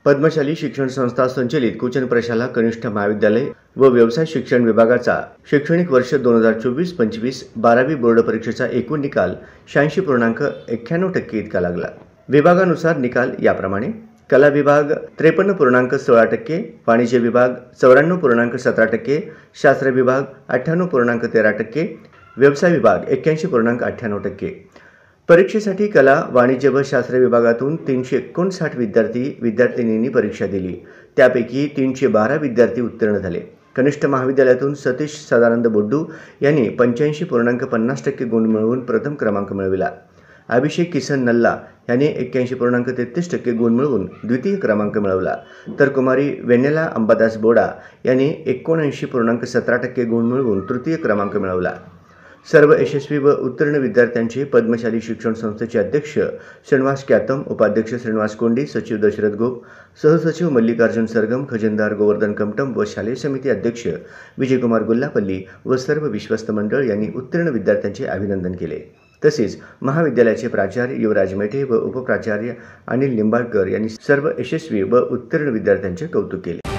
पद्मशाली शिक्षण संस्था संचलित कुचन प्रशाला कनिष्ठ महाविद्यालय व व्यवसाय शिक्षण विभागाचा शैक्षणिक वर्ष 2024-25 12वी बोर्ड परीक्षेचा एकूण निकाल 86.91% इतका लागला। विभागानुसार निकाल याप्रमाणे: कला विभाग 53.16%, वाणिज्य विभाग 94.17%, शास्त्र विभाग 98.13%, व्यवसाय विभाग 81.98%। परीक्षेसाठी कला, वाणिज्य व शास्त्र विभागातून 359 विद्यार्थी-विद्यार्थिनींनी परीक्षा दिली। त्यापैकी 312 विद्यार्थी उत्तीर्ण झाले। कनिष्ठ महाविद्यालयातून सतीश सदानंद बोड्डू यांनी 85.50% गुण मिळवून प्रथम क्रमांक मिळविला। अभिषेक किसन नल्ला यांनी 81.33% गुण मिळवून द्वितीय क्रमांक मिळवला, तर कुमारी वेन्नेला अंबादास बोडा यांनी 79.17% गुण मिळवून तृतीय क्रमांक मिळवला। सर्व यशस्वी व उत्तीर्ण विद्यार्थ्यांचे पद्मशाली शिक्षण संस्थेचे अध्यक्ष श्रीनिवास क्यातम, उपाध्यक्ष श्रीनिवास कोंडी, सचिव दशरथ गोप, सहसचिव मल्लिकार्जुन सरगम, खजिनदार गोवर्धन कमटम व शालेय समिती अध्यक्ष विजयकुमार गुल्लापल्ली व सर्व विश्वस्त मंडळ यांनी उत्तीर्ण विद्यार्थ्यांचे अभिनंदन केले। तसेच महाविद्यालयाचे प्राचार्य युवराज मेटे व उपप्राचार्य अनिल निंबाळकर यांनी सर्व यशस्वी व उत्तीर्ण विद्यार्थ्यांचे कौतुक केले।